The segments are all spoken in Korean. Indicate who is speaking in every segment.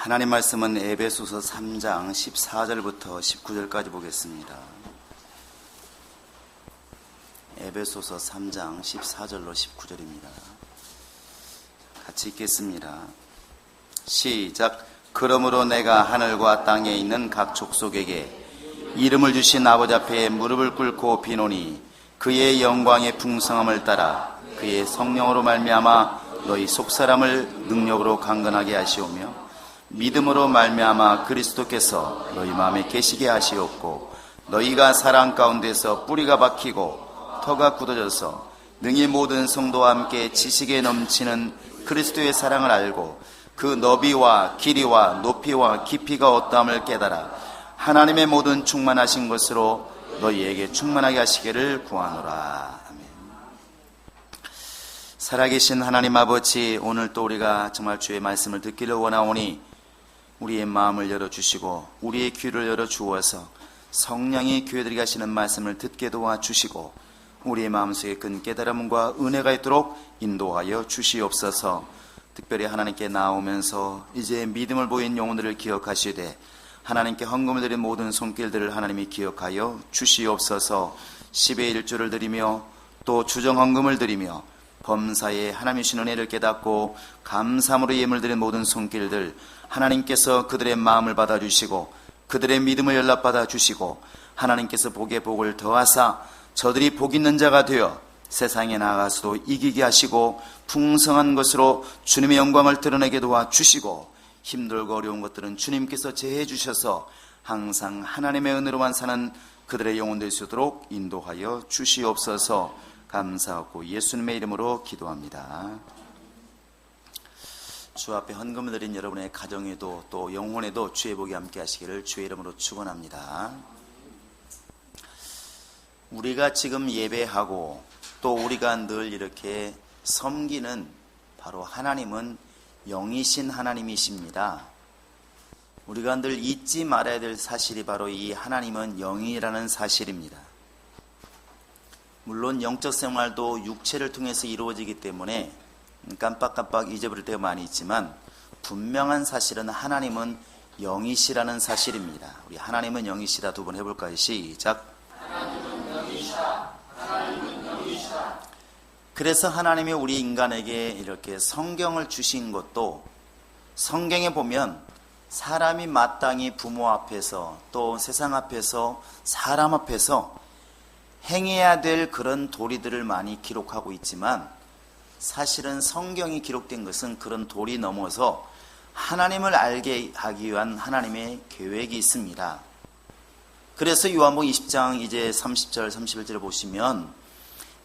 Speaker 1: 하나님 말씀은 에베소서 3장 14절부터 19절까지 보겠습니다. 에베소서 3장 14절로 19절입니다. 같이 읽겠습니다. 시작. 그러므로 내가 하늘과 땅에 있는 각 족속에게 이름을 주신 아버지 앞에 무릎을 꿇고 비노니 그의 영광의 풍성함을 따라 그의 성령으로 말미암아 너희 속사람을 능력으로 강건하게 하시오며 믿음으로 말미암아 그리스도께서 너희 마음에 계시게 하시옵고 너희가 사랑 가운데서 뿌리가 박히고 터가 굳어져서 능히 모든 성도와 함께 지식에 넘치는 그리스도의 사랑을 알고 그 너비와 길이와 높이와 깊이가 어떠함을 깨달아 하나님의 모든 충만하신 것으로 너희에게 충만하게 하시기를 구하노라. 아멘. 살아계신 하나님 아버지, 오늘 또 우리가 정말 주의 말씀을 듣기를 원하오니 우리의 마음을 열어주시고 우리의 귀를 열어주어서 성령이 교회들에게 하시는 말씀을 듣게 도와주시고 우리의 마음속에 큰 깨달음과 은혜가 있도록 인도하여 주시옵소서. 특별히 하나님께 나오면서 이제 믿음을 보인 영혼들을 기억하시되 하나님께 헌금을 드린 모든 손길들을 하나님이 기억하여 주시옵소서. 10의 1조를 드리며 또 주정 헌금을 드리며 범사에 하나님의 주신 은혜를 깨닫고 감사함으로 예물 드린 모든 손길들 하나님께서 그들의 마음을 받아주시고 그들의 믿음을 연락받아 주시고 하나님께서 복에 복을 더하사 저들이 복 있는 자가 되어 세상에 나가서도 이기게 하시고 풍성한 것으로 주님의 영광을 드러내게 도와주시고 힘들고 어려운 것들은 주님께서 제해 주셔서 항상 하나님의 은혜로만 사는 그들의 영혼 될 수 있도록 인도하여 주시옵소서. 감사하고 예수님의 이름으로 기도합니다. 주 앞에 헌금을 드린 여러분의 가정에도 또 영혼에도 주의 복이 함께 하시기를 주의 이름으로 축원합니다. 우리가 지금 예배하고 또 우리가 늘 이렇게 섬기는 바로 하나님은 영이신 하나님이십니다. 우리가 늘 잊지 말아야 될 사실이 바로 이 하나님은 영이라는 사실입니다. 물론 영적 생활도 육체를 통해서 이루어지기 때문에 깜빡깜빡 잊어버릴 때가 많이 있지만 분명한 사실은 하나님은 영이시라는 사실입니다. 우리 하나님은 영이시다 두 번 해볼까요? 시작. 하나님은 영이시다. 하나님은 영이시다. 그래서 하나님이 우리 인간에게 이렇게 성경을 주신 것도 성경에 보면 사람이 마땅히 부모 앞에서 또 세상 앞에서 사람 앞에서 행해야 될 그런 도리들을 많이 기록하고 있지만 사실은 성경이 기록된 것은 그런 도리 넘어서 하나님을 알게 하기 위한 하나님의 계획이 있습니다. 그래서 요한복음 20장 이제 30절 31절을 보시면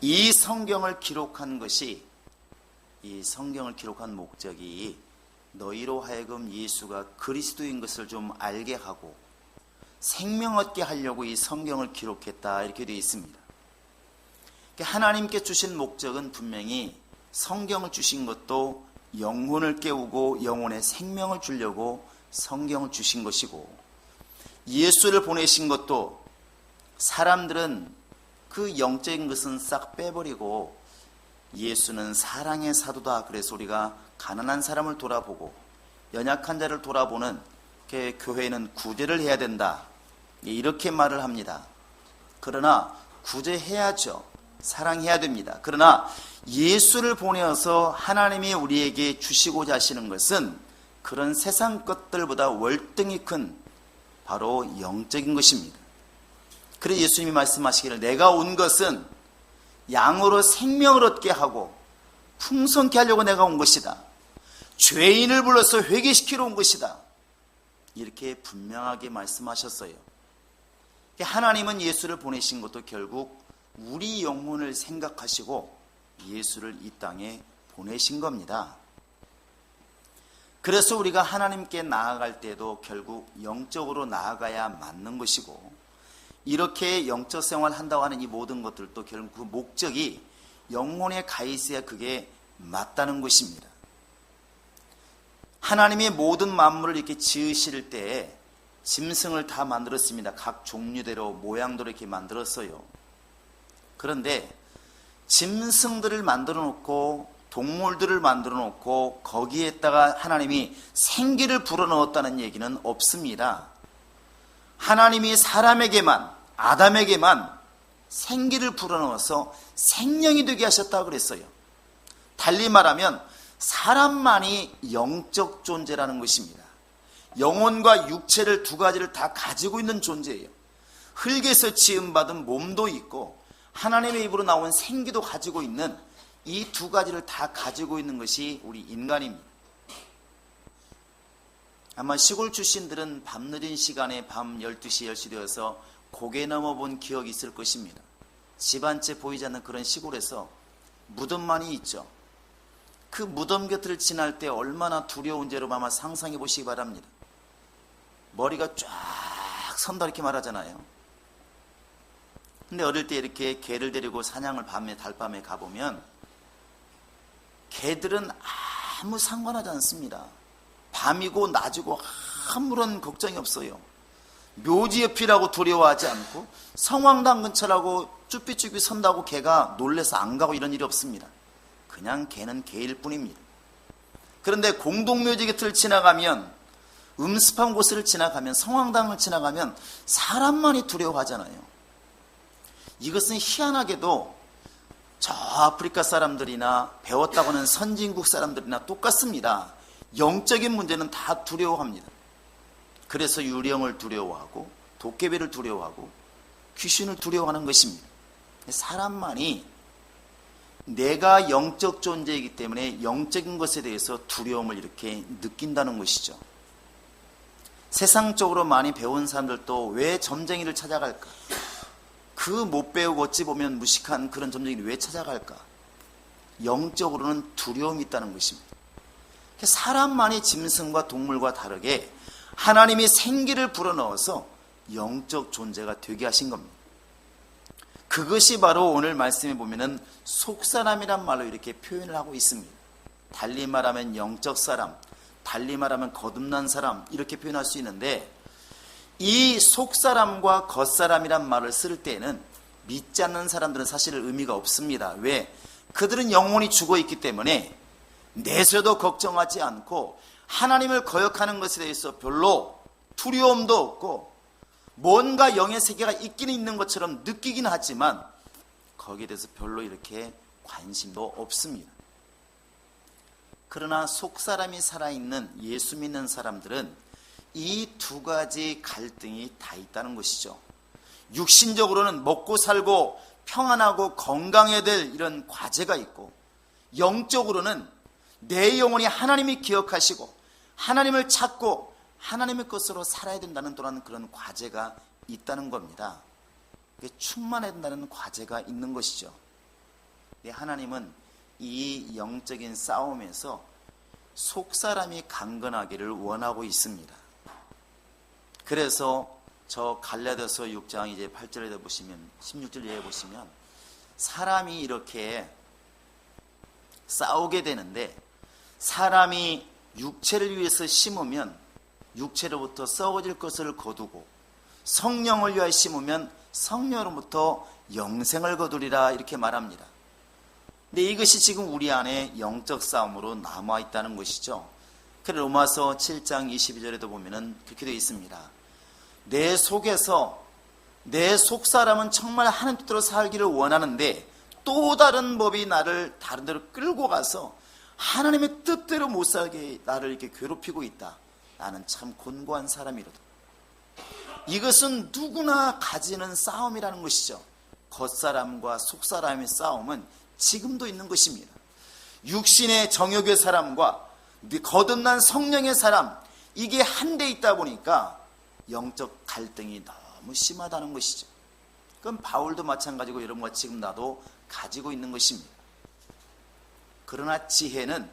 Speaker 1: 이 성경을 기록한 것이 이 성경을 기록한 목적이 너희로 하여금 예수가 그리스도인 것을 좀 알게 하고 생명 얻게 하려고 이 성경을 기록했다 이렇게 되어 있습니다. 하나님께 주신 목적은 분명히 성경을 주신 것도 영혼을 깨우고 영혼에 생명을 주려고 성경을 주신 것이고 예수를 보내신 것도 사람들은 그 영적인 것은 싹 빼버리고 예수는 사랑의 사도다. 그래서 우리가 가난한 사람을 돌아보고 연약한 자를 돌아보는 교회는 구제를 해야 된다. 이렇게 말을 합니다. 그러나 구제해야죠. 사랑해야 됩니다. 그러나 예수를 보내어서 하나님이 우리에게 주시고자 하시는 것은 그런 세상 것들보다 월등히 큰 바로 영적인 것입니다. 그래서 예수님이 말씀하시기를 내가 온 것은 양으로 생명을 얻게 하고 풍성케 하려고 내가 온 것이다. 죄인을 불러서 회개시키러 온 것이다. 이렇게 분명하게 말씀하셨어요. 하나님은 예수를 보내신 것도 결국 우리 영혼을 생각하시고 예수를 이 땅에 보내신 겁니다. 그래서 우리가 하나님께 나아갈 때도 결국 영적으로 나아가야 맞는 것이고 이렇게 영적 생활을 한다고 하는 이 모든 것들도 결국 그 목적이 영혼에 가 있어야 그게 맞다는 것입니다. 하나님이 모든 만물을 이렇게 지으실 때에 짐승을 다 만들었습니다. 각 종류대로 모양대로 이렇게 만들었어요. 그런데 짐승들을 만들어 놓고 동물들을 만들어 놓고 거기에다가 하나님이 생기를 불어넣었다는 얘기는 없습니다. 하나님이 사람에게만, 아담에게만 생기를 불어넣어서 생명이 되게 하셨다고 그랬어요. 달리 말하면 사람만이 영적 존재라는 것입니다. 영혼과 육체를 두 가지를 다 가지고 있는 존재예요. 흙에서 지음받은 몸도 있고 하나님의 입으로 나온 생기도 가지고 있는 이 두 가지를 다 가지고 있는 것이 우리 인간입니다. 아마 시골 출신들은 밤늦은 시간에 밤 12시, 10시 되어서 고개 넘어 본 기억이 있을 것입니다. 집 한 채 보이지 않는 그런 시골에서 무덤만이 있죠. 그 무덤 곁을 지날 때 얼마나 두려운지 여러분 아마 상상해 보시기 바랍니다. 머리가 쫙 선다 이렇게 말하잖아요. 근데 어릴 때 이렇게 개를 데리고 사냥을 밤에 달밤에 가보면 개들은 아무 상관하지 않습니다. 밤이고 낮이고 아무런 걱정이 없어요. 묘지 옆이라고 두려워하지 않고 성황당 근처라고 쭈삐쭈삐 선다고 개가 놀래서 안 가고 이런 일이 없습니다. 그냥 개는 개일 뿐입니다. 그런데 공동묘지 곁을 지나가면, 음습한 곳을 지나가면, 성황당을 지나가면 사람만이 두려워하잖아요. 이것은 희한하게도 저 아프리카 사람들이나 배웠다고 하는 선진국 사람들이나 똑같습니다. 영적인 문제는 다 두려워합니다. 그래서 유령을 두려워하고 도깨비를 두려워하고 귀신을 두려워하는 것입니다. 사람만이 내가 영적 존재이기 때문에 영적인 것에 대해서 두려움을 이렇게 느낀다는 것이죠. 세상적으로 많이 배운 사람들도 왜 점쟁이를 찾아갈까? 그 못 배우고 어찌 보면 무식한 그런 점쟁이를 왜 찾아갈까? 영적으로는 두려움이 있다는 것입니다. 사람만이 짐승과 동물과 다르게 하나님이 생기를 불어넣어서 영적 존재가 되게 하신 겁니다. 그것이 바로 오늘 말씀에 보면은 속사람이란 말로 이렇게 표현을 하고 있습니다. 달리 말하면 영적 사람, 달리 말하면 거듭난 사람 이렇게 표현할 수 있는데, 이 속사람과 겉사람이란 말을 쓸 때는 믿지 않는 사람들은 사실 의미가 없습니다. 왜? 그들은 영혼이 죽어 있기 때문에 내세도 걱정하지 않고 하나님을 거역하는 것에 대해서 별로 두려움도 없고 뭔가 영의 세계가 있기는 있는 것처럼 느끼긴 하지만 거기에 대해서 별로 이렇게 관심도 없습니다. 그러나 속사람이 살아있는 예수 믿는 사람들은 이 두 가지 갈등이 다 있다는 것이죠. 육신적으로는 먹고 살고 평안하고 건강해야 될 이런 과제가 있고, 영적으로는 내 영혼이 하나님이 기억하시고 하나님을 찾고 하나님의 것으로 살아야 된다는 또한 그런 과제가 있다는 겁니다. 충만해야 된다는 과제가 있는 것이죠. 하나님은 이 영적인 싸움에서 속사람이 강건하기를 원하고 있습니다. 그래서 저 갈라디아서 6장 이제 8절에 보시면 16절에 보시면 사람이 이렇게 싸우게 되는데, 사람이 육체를 위해서 심으면 육체로부터 썩어질 것을 거두고 성령을 위하여 심으면 성령으로부터 영생을 거두리라 이렇게 말합니다. 근데 이것이 지금 우리 안에 영적 싸움으로 남아있다는 것이죠. 그래서 로마서 7장 22절에도 보면은 그렇게 되어 있습니다. 내 속에서 내 속사람은 정말 하나님 뜻대로 살기를 원하는데 또 다른 법이 나를 다른 데로 끌고 가서 하나님의 뜻대로 못 살게 나를 이렇게 괴롭히고 있다. 나는 참 곤고한 사람이로다. 이것은 누구나 가지는 싸움이라는 것이죠. 겉사람과 속사람의 싸움은 지금도 있는 것입니다. 육신의 정욕의 사람과 거듭난 성령의 사람, 이게 한데 있다 보니까 영적 갈등이 너무 심하다는 것이죠. 그럼 바울도 마찬가지고 여러분과 지금 나도 가지고 있는 것입니다. 그러나 지혜는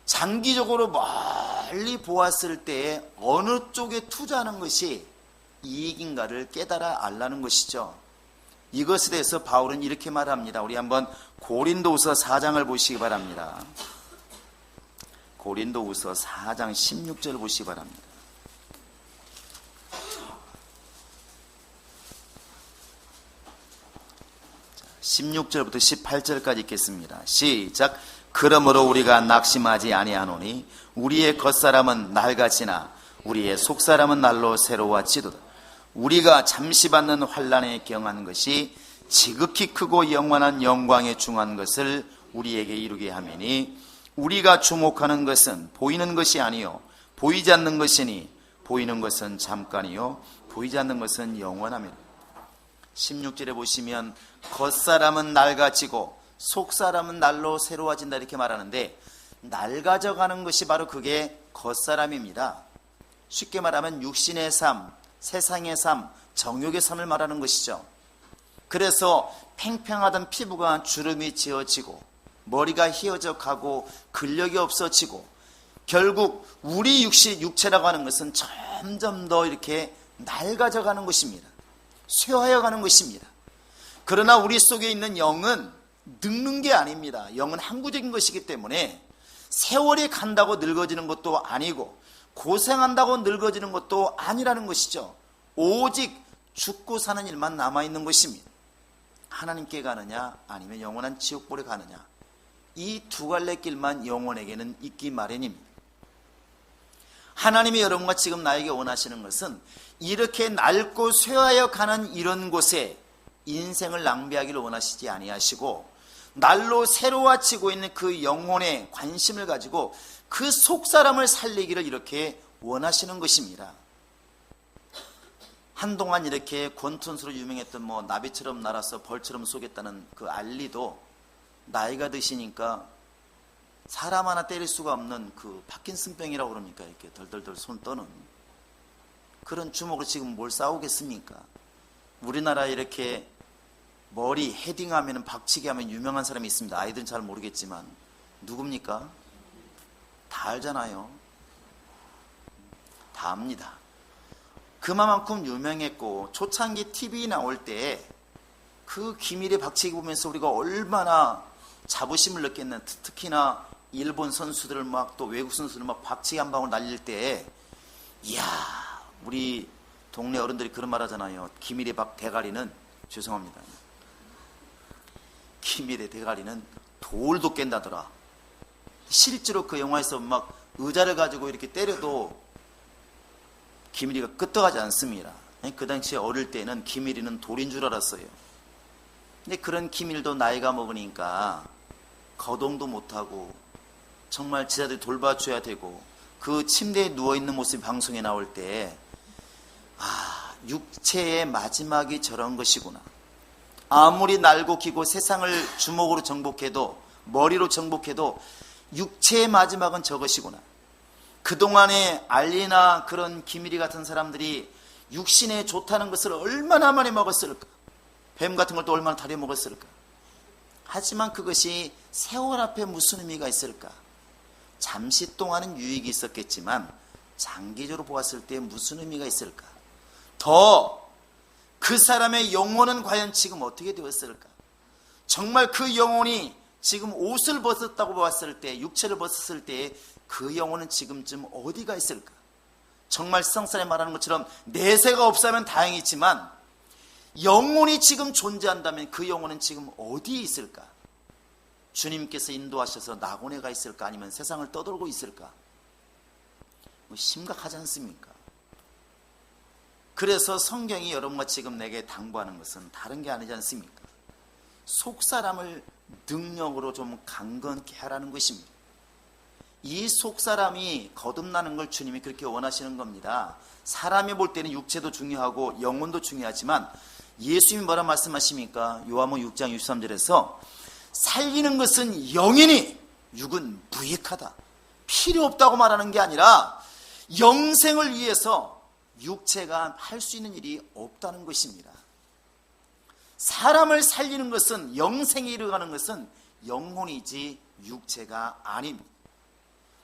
Speaker 1: 장기적으로 멀리 보았을 때에 어느 쪽에 투자하는 것이 이익인가를 깨달아 알라는 것이죠. 이것에 대해서 바울은 이렇게 말합니다. 우리 한번 고린도후서 4장을 보시기 바랍니다. 고린도후서 4장 16절 보시기 바랍니다. 16절부터 18절까지 읽겠습니다. 시작. 그러므로 우리가 낙심하지 아니하노니 우리의 겉사람은 낡아지나 우리의 속사람은 날로 새로워지도다. 우리가 잠시 받는 환난에 경한 것이 지극히 크고 영원한 영광에 중한 것을 우리에게 이루게 하매니 우리가 주목하는 것은 보이는 것이 아니요 보이지 않는 것이니 보이는 것은 잠깐이요 보이지 않는 것은 영원하며. 16절에 보시면 겉사람은 낡아지고 속사람은 날로 새로워진다 이렇게 말하는데, 낡아져가는 것이 바로 그게 겉사람입니다. 쉽게 말하면 육신의 삶, 세상의 삶, 정욕의 삶을 말하는 것이죠. 그래서 팽팽하던 피부가 주름이 지어지고 머리가 휘어져 가고 근력이 없어지고 결국 우리 육체라고 하는 것은 점점 더 이렇게 낡아져 가는 것입니다. 쇠하여 가는 것입니다. 그러나 우리 속에 있는 영은 늙는 게 아닙니다. 영은 항구적인 것이기 때문에 세월이 간다고 늙어지는 것도 아니고 고생한다고 늙어지는 것도 아니라는 것이죠. 오직 죽고 사는 일만 남아있는 것입니다. 하나님께 가느냐 아니면 영원한 지옥불에 가느냐, 이 두 갈래 길만 영혼에게는 있기 마련입니다. 하나님이 여러분과 지금 나에게 원하시는 것은 이렇게 낡고 쇠하여 가는 이런 곳에 인생을 낭비하기를 원하시지 아니하시고 날로 새로워지고 있는 그 영혼에 관심을 가지고 그 속사람을 살리기를 이렇게 원하시는 것입니다. 한동안 이렇게 권투선수로 유명했던 나비처럼 날아서 벌처럼 쏘겠다는 그 알리도 나이가 드시니까 사람 하나 때릴 수가 없는 그 파킨슨병이라고 그럽니까? 이렇게 덜덜덜 손 떠는 그런 주먹으로 지금 뭘 싸우겠습니까? 우리나라에 이렇게 머리 헤딩하면 박치기 하면 유명한 사람이 있습니다. 아이들은 잘 모르겠지만 누굽니까? 다 알잖아요. 다 압니다. 그만큼 유명했고 초창기 TV 나올 때 그 기밀의 박치기 보면서 우리가 얼마나 자부심을 느꼈는, 특히나 일본 선수들을 또 외국 선수들 박치기 한 방울 날릴 때, 이야, 우리 동네 어른들이 그런 말 하잖아요. 기밀의 대가리는, 죄송합니다, 기밀의 대가리는 돌도 깬다더라. 실제로 그 영화에서 의자를 가지고 이렇게 때려도 기밀이가 끄떡하지 않습니다. 그 당시에 어릴 때는 기밀이는 돌인 줄 알았어요. 근데 그런 기밀도 나이가 먹으니까 거동도 못하고 정말 지자들이 돌봐줘야 되고, 그 침대에 누워있는 모습이 방송에 나올 때 육체의 마지막이 저런 것이구나. 아무리 날고 기고 세상을 주먹으로 정복해도, 머리로 정복해도 육체의 마지막은 저것이구나. 그동안에 알리나 그런 기밀이 같은 사람들이 육신에 좋다는 것을 얼마나 많이 먹었을까. 뱀 같은 걸 또 얼마나 다려 먹었을까. 하지만 그것이 세월 앞에 무슨 의미가 있을까. 잠시 동안은 유익이 있었겠지만 장기적으로 보았을 때 무슨 의미가 있을까. 더 그 사람의 영혼은 과연 지금 어떻게 되었을까. 정말 그 영혼이 지금 옷을 벗었다고 보았을 때, 육체를 벗었을 때 그 영혼은 지금쯤 어디가 있을까. 정말 세상사람이 말하는 것처럼 내세가 없으면 다행이지만 영혼이 지금 존재한다면 그 영혼은 지금 어디에 있을까. 주님께서 인도하셔서 낙원에 가 있을까, 아니면 세상을 떠돌고 있을까. 심각하지 않습니까? 그래서 성경이 여러분과 지금 내게 당부하는 것은 다른 게 아니지 않습니까? 속사람을 능력으로 좀 강건케 하라는 것입니다. 이 속사람이 거듭나는 걸 주님이 그렇게 원하시는 겁니다. 사람이 볼 때는 육체도 중요하고 영혼도 중요하지만 예수님이 뭐라 말씀하십니까? 요한복음 6장 63절에서 살리는 것은 영이니 육은 무익하다. 필요 없다고 말하는 게 아니라 영생을 위해서 육체가 할 수 있는 일이 없다는 것입니다. 사람을 살리는 것은, 영생에 이르가는 것은 영혼이지 육체가 아닙니다.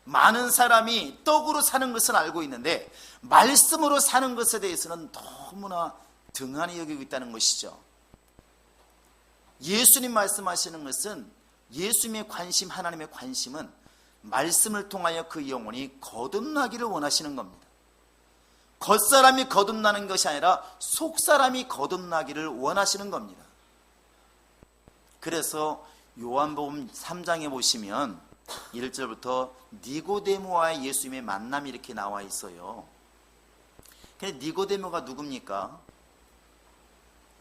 Speaker 1: 많은 사람이 떡으로 사는 것은 알고 있는데 말씀으로 사는 것에 대해서는 너무나 등한히 여기고 있다는 것이죠. 예수님 말씀하시는 것은, 예수님의 관심, 하나님의 관심은 말씀을 통하여 그 영혼이 거듭나기를 원하시는 겁니다. 겉사람이 거듭나는 것이 아니라 속사람이 거듭나기를 원하시는 겁니다. 그래서 요한복음 3장에 보시면 1절부터 니고데모와의 예수님의 만남이 이렇게 나와 있어요. 근데 니고데모가 누굽니까?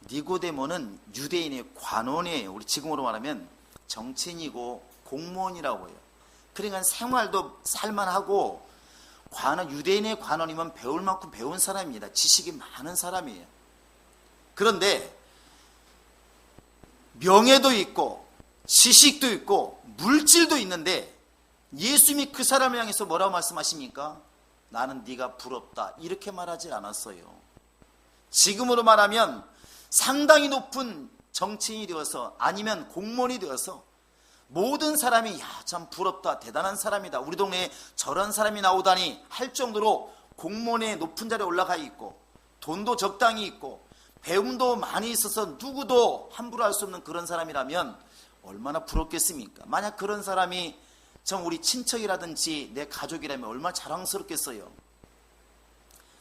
Speaker 1: 니고데모는 유대인의 관원이에요. 우리 지금으로 말하면 정치인이고 공무원이라고 해요. 그러니까 생활도 살만하고 유대인의 관원이면 배울 만큼 배운 사람입니다. 지식이 많은 사람이에요. 그런데 명예도 있고 지식도 있고 물질도 있는데 예수님이 그 사람을 향해서 뭐라고 말씀하십니까? 나는 네가 부럽다 이렇게 말하지 않았어요. 지금으로 말하면 상당히 높은 정치인이 되어서 아니면 공무원이 되어서 모든 사람이 참 부럽다 대단한 사람이다 우리 동네에 저런 사람이 나오다니 할 정도로 공무원의 높은 자리에 올라가 있고 돈도 적당히 있고 배움도 많이 있어서 누구도 함부로 할 수 없는 그런 사람이라면 얼마나 부럽겠습니까? 만약 그런 사람이 전 우리 친척이라든지 내 가족이라면 얼마나 자랑스럽겠어요.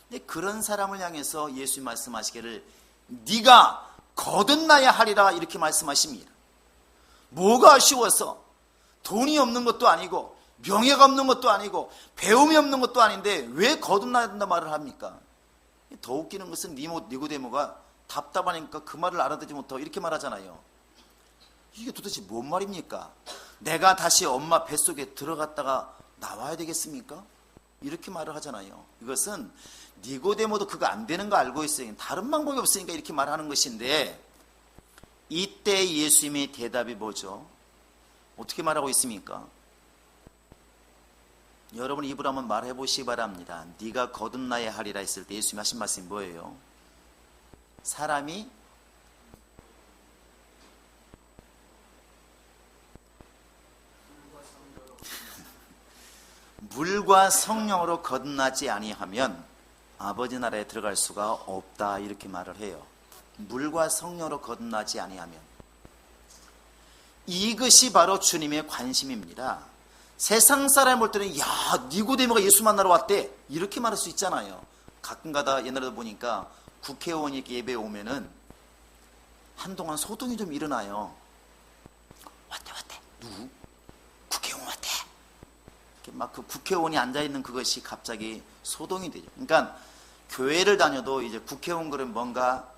Speaker 1: 근데 그런 사람을 향해서 예수님 말씀하시기를 네가 거듭나야 하리라 이렇게 말씀하십니다. 뭐가 아쉬워서 돈이 없는 것도 아니고 명예가 없는 것도 아니고 배움이 없는 것도 아닌데 왜 거듭나야 된다 말을 합니까? 더 웃기는 것은 니고데모가 답답하니까 그 말을 알아듣지 못하고 이렇게 말하잖아요. 이게 도대체 뭔 말입니까? 내가 다시 엄마 뱃속에 들어갔다가 나와야 되겠습니까? 이렇게 말을 하잖아요. 이것은 니고데모도 그거 안 되는 거 알고 있어요. 다른 방법이 없으니까 이렇게 말하는 것인데 이때 예수님의 대답이 뭐죠? 어떻게 말하고 있습니까? 여러분 입으로 한번 말해 보시기 바랍니다. 네가 거듭나야 하리라 했을 때 예수님이 하신 말씀이 뭐예요? 사람이 물과 성령으로 거듭나지 아니하면 아버지 나라에 들어갈 수가 없다 이렇게 말을 해요. 물과 성령으로 거듭나지 아니하면 이것이 바로 주님의 관심입니다. 세상 사람 볼 때는 야 니고데모가 예수 만나러 왔대 이렇게 말할 수 있잖아요. 가끔가다 옛날에도 보니까 국회의원이 이렇게 예배에 오면은 한동안 소동이 좀 일어나요. 왔대 누구? 국회의원 왔대. 막 그 국회의원이 앉아있는 그것이 갑자기 소동이 되죠. 그러니까 교회를 다녀도 이제 국회의원 그러면 뭔가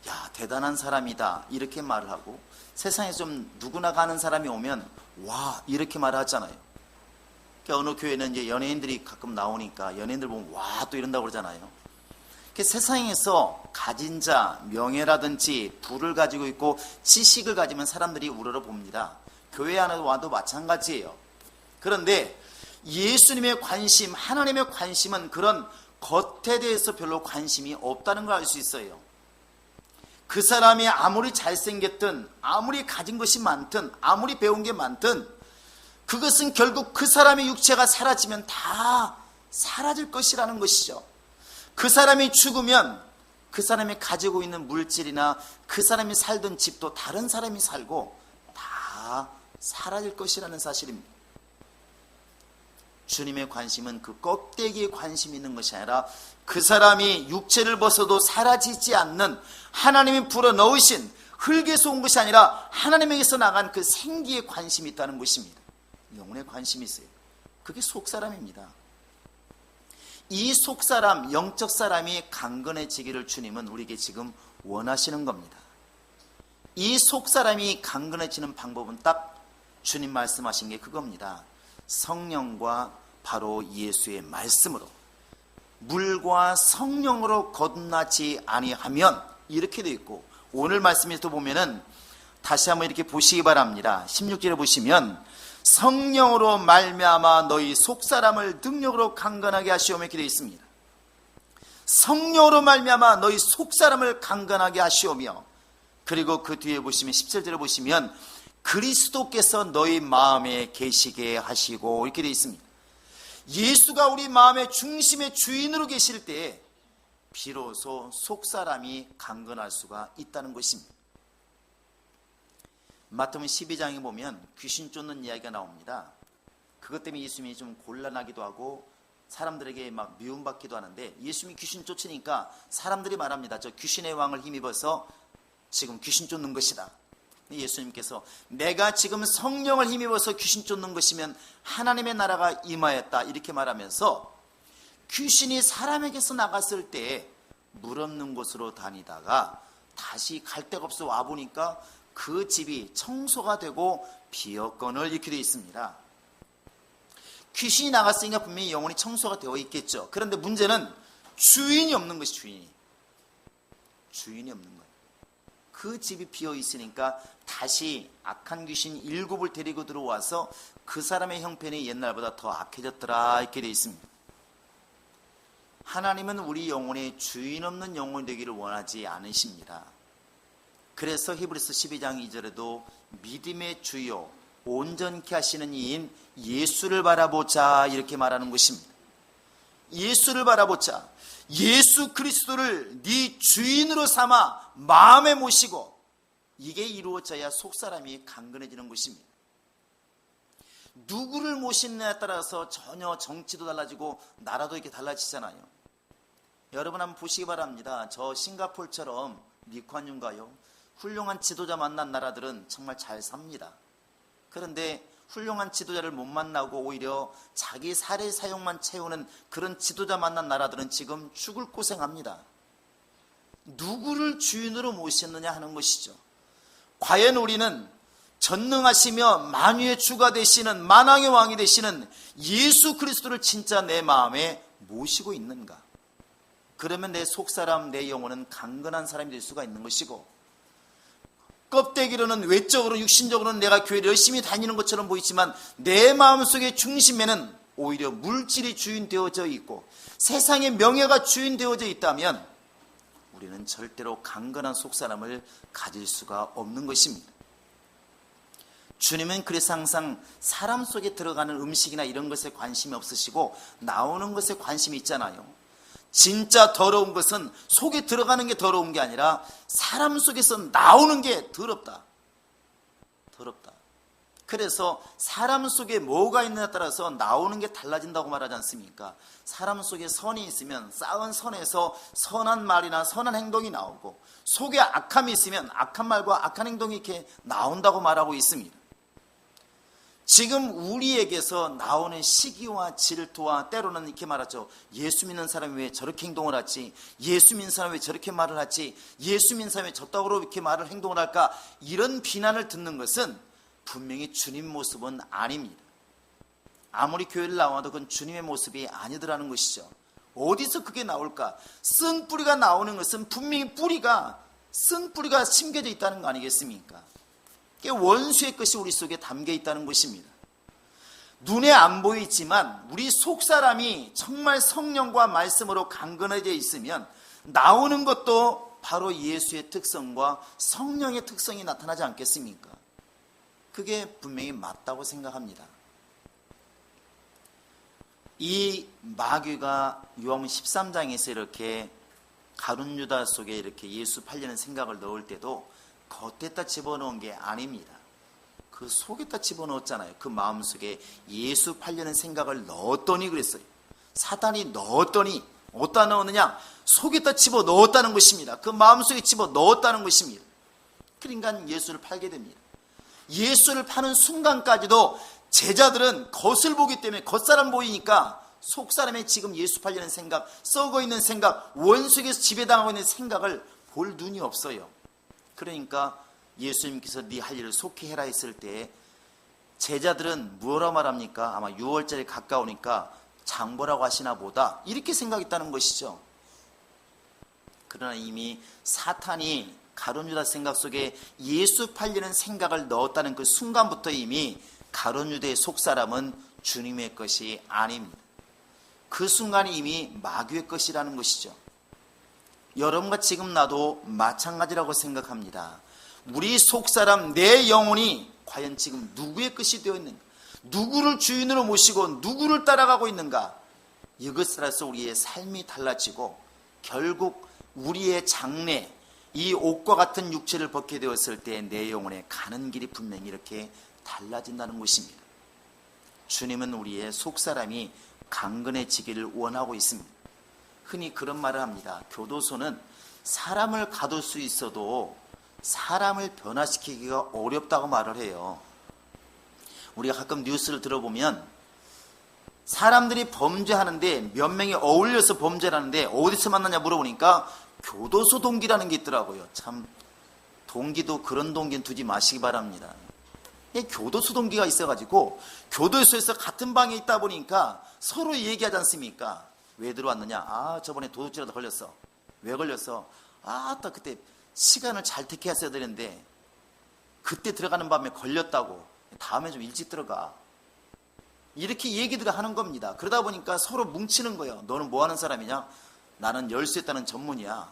Speaker 1: 야 대단한 사람이다 이렇게 말을 하고 세상에 좀 누구나 가는 사람이 오면 와 이렇게 말을 하잖아요. 그러니까 어느 교회는 이제 연예인들이 가끔 나오니까 연예인들 보면 와 또 이런다고 그러잖아요. 세상에서 가진 자, 명예라든지 부를 가지고 있고 지식을 가지면 사람들이 우러러봅니다. 교회 안에 와도 마찬가지예요. 그런데 예수님의 관심, 하나님의 관심은 그런 겉에 대해서 별로 관심이 없다는 걸 알 수 있어요. 그 사람이 아무리 잘생겼든 아무리 가진 것이 많든 아무리 배운 게 많든 그것은 결국 그 사람의 육체가 사라지면 다 사라질 것이라는 것이죠. 그 사람이 죽으면 그 사람이 가지고 있는 물질이나 그 사람이 살던 집도 다른 사람이 살고 다 사라질 것이라는 사실입니다. 주님의 관심은 그 껍데기에 관심이 있는 것이 아니라 그 사람이 육체를 벗어도 사라지지 않는 하나님이 불어넣으신 흙에서 온 것이 아니라 하나님에게서 나간 그 생기에 관심이 있다는 것입니다. 영혼에 관심이 있어요. 그게 속사람입니다. 이 속사람, 영적 사람이 강건해지기를 주님은 우리에게 지금 원하시는 겁니다. 이 속사람이 강건해지는 방법은 딱 주님 말씀하신 게 그겁니다. 성령과 바로 예수의 말씀으로 물과 성령으로 거듭나지 아니하면 이렇게 되어 있고 오늘 말씀에서 보면은 다시 한번 이렇게 보시기 바랍니다. 16절에 보시면 성령으로 말미암아 너희 속사람을 능력으로 강건하게 하시오며 이렇게 되어 있습니다. 성령으로 말미암아 너희 속사람을 강건하게 하시오며 그리고 그 뒤에 보시면 17절에 보시면 그리스도께서 너희 마음에 계시게 하시고 이렇게 되어 있습니다. 예수가 우리 마음의 중심의 주인으로 계실 때 비로소 속사람이 강건할 수가 있다는 것입니다. 마태복음 12장에 보면 귀신 쫓는 이야기가 나옵니다. 그것 때문에 예수님이 좀 곤란하기도 하고 사람들에게 막 미움받기도 하는데 예수님이 귀신 쫓으니까 사람들이 말합니다. 저 귀신의 왕을 힘입어서 지금 귀신 쫓는 것이다. 예수님께서 내가 지금 성령을 힘입어서 귀신 쫓는 것이면 하나님의 나라가 임하였다 이렇게 말하면서 귀신이 사람에게서 나갔을 때 물 없는 곳으로 다니다가 다시 갈 데가 없어 와보니까 그 집이 청소가 되고 비었건을 이렇게 되어 있습니다. 귀신이 나갔으니까 분명히 영혼이 청소가 되어 있겠죠. 그런데 문제는 주인이 없는 것이 주인이 없는 거예요. 그 집이 비어 있으니까 다시 악한 귀신 7을 데리고 들어와서 그 사람의 형편이 옛날보다 더 악해졌더라 이렇게 되어 있습니다. 하나님은 우리 영혼의 주인 없는 영혼이 되기를 원하지 않으십니다. 그래서 히브리서 12장 2절에도 믿음의 주요 온전케 하시는 이인 예수를 바라보자 이렇게 말하는 것입니다. 예수를 바라보자. 예수 그리스도를 네 주인으로 삼아 마음에 모시고 이게 이루어져야 속사람이 강건해지는 것입니다. 누구를 모시느냐에 따라서 전혀 정치도 달라지고 나라도 이렇게 달라지잖아요. 여러분 한번 보시기 바랍니다. 저 싱가포르처럼 리콴윤가요? 훌륭한 지도자 만난 나라들은 정말 잘 삽니다. 그런데 훌륭한 지도자를 못 만나고 오히려 자기 사례 사용만 채우는 그런 지도자 만난 나라들은 지금 죽을 고생합니다. 누구를 주인으로 모셨느냐 하는 것이죠. 과연 우리는 전능하시며 만유의 주가 되시는 만왕의 왕이 되시는 예수 그리스도를 진짜 내 마음에 모시고 있는가? 그러면 내 속사람, 내 영혼은 강건한 사람이 될 수가 있는 것이고, 껍데기로는 외적으로 육신적으로는 내가 교회를 열심히 다니는 것처럼 보이지만 내 마음속의 중심에는 오히려 물질이 주인되어져 있고 세상의 명예가 주인되어져 있다면 우리는 절대로 강건한 속사람을 가질 수가 없는 것입니다. 주님은 그래서 항상 사람 속에 들어가는 음식이나 이런 것에 관심이 없으시고 나오는 것에 관심이 있잖아요. 진짜 더러운 것은 속에 들어가는 게 더러운 게 아니라 사람 속에서 나오는 게 더럽다. 그래서 사람 속에 뭐가 있느냐에 따라서 나오는 게 달라진다고 말하지 않습니까? 사람 속에 선이 있으면 쌓은 선에서 선한 말이나 선한 행동이 나오고, 속에 악함이 있으면 악한 말과 악한 행동이 이렇게 나온다고 말하고 있습니다. 지금 우리에게서 나오는 시기와 질투와 때로는 이렇게 말하죠. 예수 믿는 사람이 왜 저렇게 행동을 하지? 예수 믿는 사람이 왜 저렇게 말을 하지? 예수 믿는 사람이 왜 저따구로 이렇게 말을 행동을 할까? 이런 비난을 듣는 것은 분명히 주님 모습은 아닙니다. 아무리 교회를 나와도 그건 주님의 모습이 아니더라는 것이죠. 어디서 그게 나올까? 쓴 뿌리가 나오는 것은 분명히 쓴 뿌리가 심겨져 있다는 거 아니겠습니까? 원수의 것이 우리 속에 담겨 있다는 것입니다. 눈에 안 보이지만 우리 속사람이 정말 성령과 말씀으로 강건해져 있으면 나오는 것도 바로 예수의 특성과 성령의 특성이 나타나지 않겠습니까? 그게 분명히 맞다고 생각합니다. 이 마귀가 요한복음 13장에서 이렇게 가룟 유다 속에 이렇게 예수 팔려는 생각을 넣을 때도 겉에다 집어넣은 게 아닙니다. 그 속에다 집어넣었잖아요. 그 마음속에 예수 팔려는 생각을 넣었더니 그랬어요. 사단이 넣었더니 어디다 넣었느냐? 속에다 집어넣었다는 것입니다. 그 마음속에 집어넣었다는 것입니다. 그러니까 예수를 팔게 됩니다. 예수를 파는 순간까지도 제자들은 겉을 보기 때문에 겉사람 보이니까 속사람의 지금 예수 팔려는 생각, 썩어있는 생각, 원수에게서 지배당하고 있는 생각을 볼 눈이 없어요. 그러니까 예수님께서 네 할 일을 속히 해라 했을 때 제자들은 뭐라 말합니까? 아마 6월절에 가까우니까 장보라고 하시나 보다 이렇게 생각했다는 것이죠. 그러나 이미 사탄이 가룟 유다 생각 속에 예수 팔리는 생각을 넣었다는 그 순간부터 이미 가룟 유다의 속사람은 주님의 것이 아닙니다. 그 순간이 이미 마귀의 것이라는 것이죠. 여러분과 지금 나도 마찬가지라고 생각합니다. 우리 속사람 내 영혼이 과연 지금 누구의 것이 되어 있는가? 누구를 주인으로 모시고 누구를 따라가고 있는가? 이것에 따라서 우리의 삶이 달라지고 결국 우리의 장래, 이 옷과 같은 육체를 벗게 되었을 때 내 영혼에 가는 길이 분명히 이렇게 달라진다는 것입니다. 주님은 우리의 속사람이 강건해지기를 원하고 있습니다. 흔히 그런 말을 합니다. 교도소는 사람을 가둘 수 있어도 사람을 변화시키기가 어렵다고 말을 해요. 우리가 가끔 뉴스를 들어보면 사람들이 범죄하는데 몇 명이 어울려서 범죄를 하는데 어디서 만나냐 물어보니까 교도소 동기라는 게 있더라고요. 참 동기도 그런 동기는 두지 마시기 바랍니다. 교도소 동기가 있어가지고 교도소에서 같은 방에 있다 보니까 서로 얘기하지 않습니까? 왜 들어왔느냐? 아, 저번에 도둑질하다 걸렸어. 왜 걸렸어? 아, 딱 그때 시간을 잘 택했어야 되는데 그때 들어가는 밤에 걸렸다고. 다음에 좀 일찍 들어가. 이렇게 얘기들을 하는 겁니다. 그러다 보니까 서로 뭉치는 거예요. 너는 뭐 하는 사람이냐? 나는 열쇠 따는 전문이야.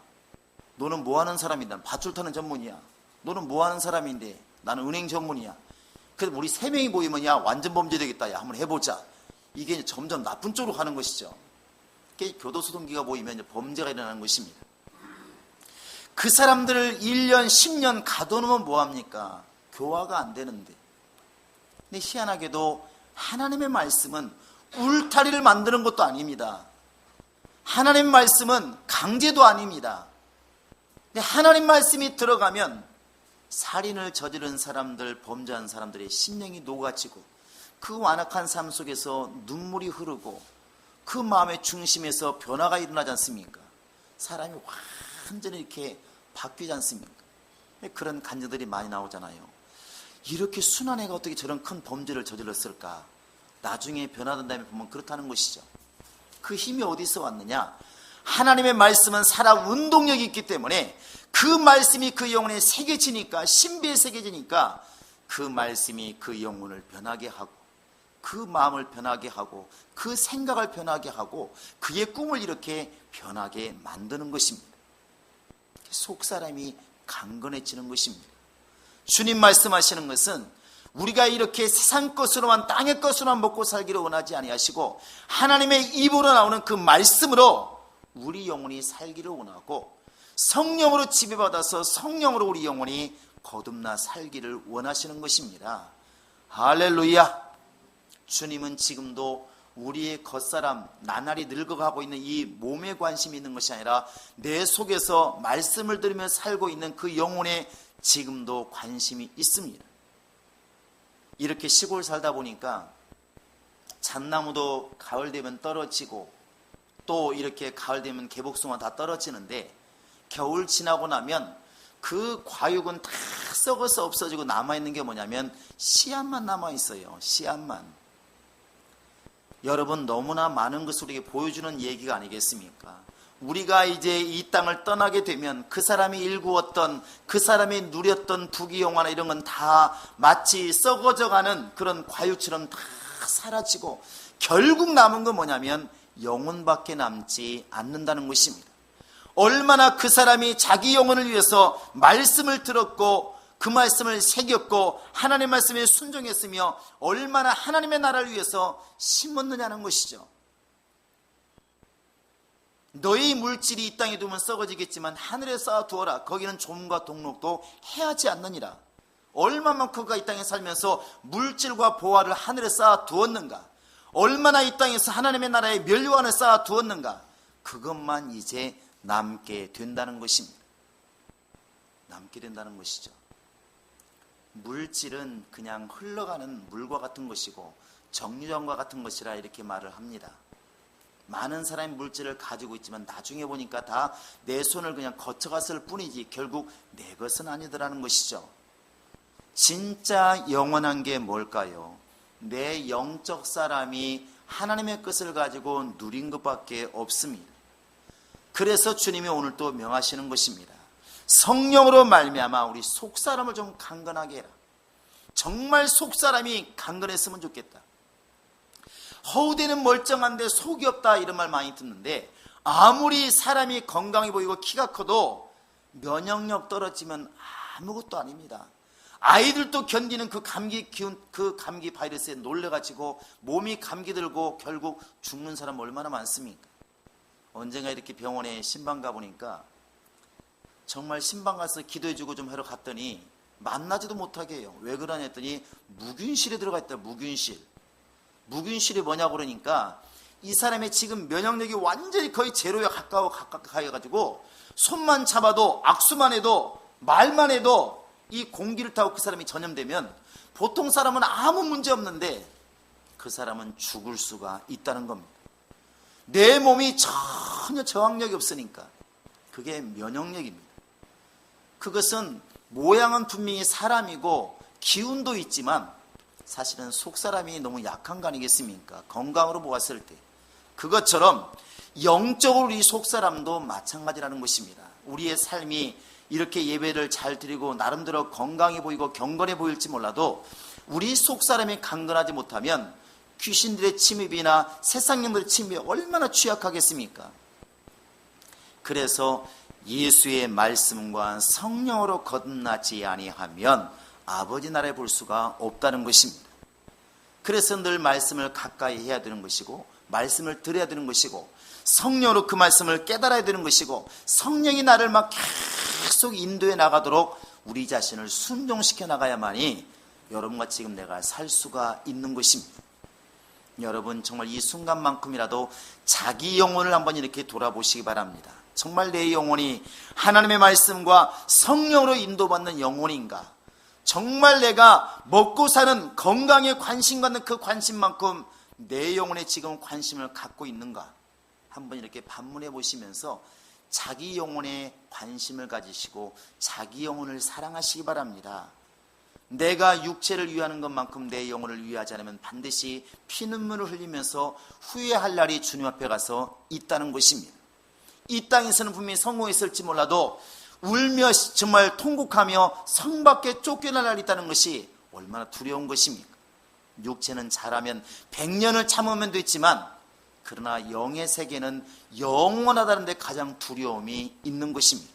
Speaker 1: 너는 뭐 하는 사람이냐? 밧줄 타는 전문이야. 너는 뭐 하는 사람인데? 나는 은행 전문이야. 그래서 우리 세 명이 모이면 야 완전 범죄 되겠다. 야 한번 해보자. 이게 점점 나쁜 쪽으로 가는 것이죠. 교도소 동기가 모이면 이제 범죄가 일어나는 것입니다. 그 사람들을 1년 10년 가둬놓으면 뭐합니까? 교화가 안 되는데. 근데 희한하게도 하나님의 말씀은 울타리를 만드는 것도 아닙니다. 하나님의 말씀은 강제도 아닙니다. 근데 하나님 말씀이 들어가면 살인을 저지른 사람들, 범죄한 사람들의 심령이 녹아지고 그 완악한 삶 속에서 눈물이 흐르고 그 마음의 중심에서 변화가 일어나지 않습니까? 사람이 완전히 이렇게 바뀌지 않습니까? 그런 간증들이 많이 나오잖아요. 이렇게 순한 애가 어떻게 저런 큰 범죄를 저질렀을까? 나중에 변화된 다음에 보면 그렇다는 것이죠. 그 힘이 어디서 왔느냐? 하나님의 말씀은 살아 운동력이 있기 때문에 그 말씀이 그 영혼에 새겨지니까, 신비에 새겨지니까 그 말씀이 그 영혼을 변하게 하고 그 마음을 변하게 하고 그 생각을 변하게 하고 그의 꿈을 이렇게 변하게 만드는 것입니다. 속사람이 강건해지는 것입니다. 주님 말씀하시는 것은 우리가 이렇게 세상 것으로만 땅의 것으로만 먹고 살기를 원하지 아니하시고 하나님의 입으로 나오는 그 말씀으로 우리 영혼이 살기를 원하고 성령으로 지배받아서 성령으로 우리 영혼이 거듭나 살기를 원하시는 것입니다. 할렐루야. 주님은 지금도 우리의 겉사람 나날이 늙어가고 있는 이 몸에 관심이 있는 것이 아니라 내 속에서 말씀을 들으며 살고 있는 그 영혼에 지금도 관심이 있습니다. 이렇게 시골 살다 보니까 잣나무도 가을 되면 떨어지고 또 이렇게 가을 되면 개복숭아 다 떨어지는데 겨울 지나고 나면 그 과육은 다 썩어서 없어지고 남아있는 게 뭐냐면 씨앗만 남아있어요. 씨앗만. 여러분 너무나 많은 것을 우리에게 보여주는 얘기가 아니겠습니까? 우리가 이제 이 땅을 떠나게 되면 그 사람이 일구었던 그 사람이 누렸던 부귀영화나 이런 건 다 마치 썩어져가는 그런 과육처럼 다 사라지고 결국 남은 건 뭐냐면 영혼밖에 남지 않는다는 것입니다. 얼마나 그 사람이 자기 영혼을 위해서 말씀을 들었고 그 말씀을 새겼고 하나님의 말씀에 순종했으며 얼마나 하나님의 나라를 위해서 심었느냐는 것이죠. 너희 물질이 이 땅에 두면 썩어지겠지만 하늘에 쌓아두어라. 거기는 조문과 동록도 해하지 않느니라. 얼마만큼 그가 이 땅에 살면서 물질과 보화를 하늘에 쌓아두었는가. 얼마나 이 땅에서 하나님의 나라의 멸류관을 쌓아두었는가. 그것만 이제 남게 된다는 것입니다. 남게 된다는 것이죠. 물질은 그냥 흘러가는 물과 같은 것이고 정류장과 같은 것이라 이렇게 말을 합니다. 많은 사람이 물질을 가지고 있지만 나중에 보니까 다 내 손을 그냥 거쳐갔을 뿐이지 결국 내 것은 아니더라는 것이죠. 진짜 영원한 게 뭘까요? 내 영적 사람이 하나님의 것을 가지고 누린 것밖에 없습니다. 그래서 주님이 오늘 또 명하시는 것입니다. 성령으로 말미암아 우리 속사람을 좀 강건하게 해라. 정말 속사람이 강건했으면 좋겠다. 허우대는 멀쩡한데 속이 없다 이런 말 많이 듣는데 아무리 사람이 건강해 보이고 키가 커도 면역력 떨어지면 아무것도 아닙니다. 아이들도 견디는 그 감기 기운, 그 감기 바이러스에 놀래가지고 몸이 감기 들고 결국 죽는 사람 얼마나 많습니까? 언젠가 이렇게 병원에 신방 가보니까 정말 신방 가서 기도해주고 좀 하러 갔더니 만나지도 못하게 해요. 왜 그러냐 했더니 무균실에 들어가 있다. 무균실. 무균실이 뭐냐고 그러니까 이 사람의 지금 면역력이 완전히 거의 제로에 가까워가지고 손만 잡아도 악수만 해도 말만 해도 이 공기를 타고 그 사람이 전염되면 보통 사람은 아무 문제 없는데 그 사람은 죽을 수가 있다는 겁니다. 내 몸이 전혀 저항력이 없으니까 그게 면역력입니다. 그것은 모양은 분명히 사람이고 기운도 있지만 사실은 속사람이 너무 약한 거 아니겠습니까? 건강으로 보았을 때. 그것처럼 영적으로 우리 속사람도 마찬가지라는 것입니다. 우리의 삶이 이렇게 예배를 잘 드리고 나름대로 건강해 보이고 경건해 보일지 몰라도 우리 속사람이 강건하지 못하면 귀신들의 침입이나 세상령들의 침입에 얼마나 취약하겠습니까? 그래서 예수의 말씀과 성령으로 거듭나지 아니하면 아버지 나라에 볼 수가 없다는 것입니다. 그래서 늘 말씀을 가까이 해야 되는 것이고 말씀을 들어야 되는 것이고 성령으로 그 말씀을 깨달아야 되는 것이고 성령이 나를 막 계속 인도해 나가도록 우리 자신을 순종시켜 나가야만이 여러분과 지금 내가 살 수가 있는 것입니다. 여러분 정말 이 순간만큼이라도 자기 영혼을 한번 이렇게 돌아보시기 바랍니다. 정말 내 영혼이 하나님의 말씀과 성령으로 인도받는 영혼인가? 정말 내가 먹고 사는 건강에 관심 갖는 그 관심만큼 내 영혼에 지금 관심을 갖고 있는가? 한번 이렇게 반문해 보시면서 자기 영혼에 관심을 가지시고 자기 영혼을 사랑하시기 바랍니다. 내가 육체를 위하는 것만큼 내 영혼을 위하지 않으면 반드시 피눈물을 흘리면서 후회할 날이 주님 앞에 가서 있다는 것입니다. 이 땅에서는 분명히 성공했을지 몰라도 울며 정말 통곡하며 성 밖에 쫓겨날 날이 있다는 것이 얼마나 두려운 것입니까? 육체는 잘하면 100년을 참으면 됐지만 그러나 영의 세계는 영원하다는 데 가장 두려움이 있는 것입니다.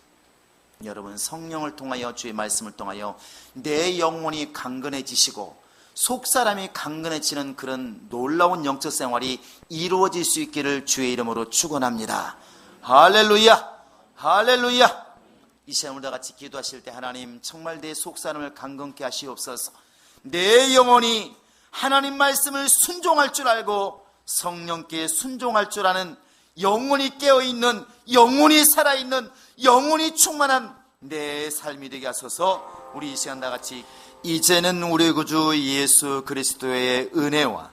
Speaker 1: 여러분 성령을 통하여 주의 말씀을 통하여 내 영혼이 강건해지시고 속사람이 강건해지는 그런 놀라운 영적 생활이 이루어질 수 있기를 주의 이름으로 축원합니다. 할렐루야, 할렐루야. 이 시간 우리 다 같이 기도하실 때 하나님 정말 내 속사람을 강건케 하시옵소서. 내 영혼이 하나님 말씀을 순종할 줄 알고 성령께 순종할 줄 아는 영혼이 깨어있는, 영혼이 살아있는, 영혼이 충만한 내 삶이 되게 하소서. 우리 이 시간 다 같이 이제는 우리 구주 예수 그리스도의 은혜와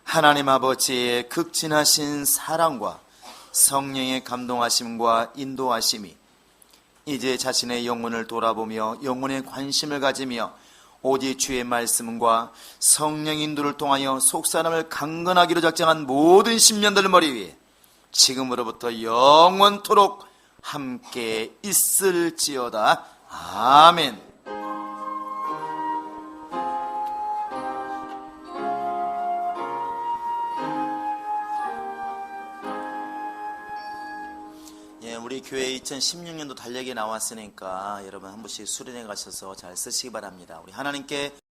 Speaker 1: 하나님 아버지의 극진하신 사랑과 성령의 감동하심과 인도하심이 이제 자신의 영혼을 돌아보며 영혼에 관심을 가지며 오직 주의 말씀과 성령 인도를 통하여 속사람을 강건하기로 작정한 모든 심령들 머리 위에 지금으로부터 영원토록 함께 있을지어다. 아멘. 우리 교회 2016년도 달력에 나왔으니까 여러분 한 번씩 수련해 가셔서 잘 쓰시기 바랍니다. 우리 하나님께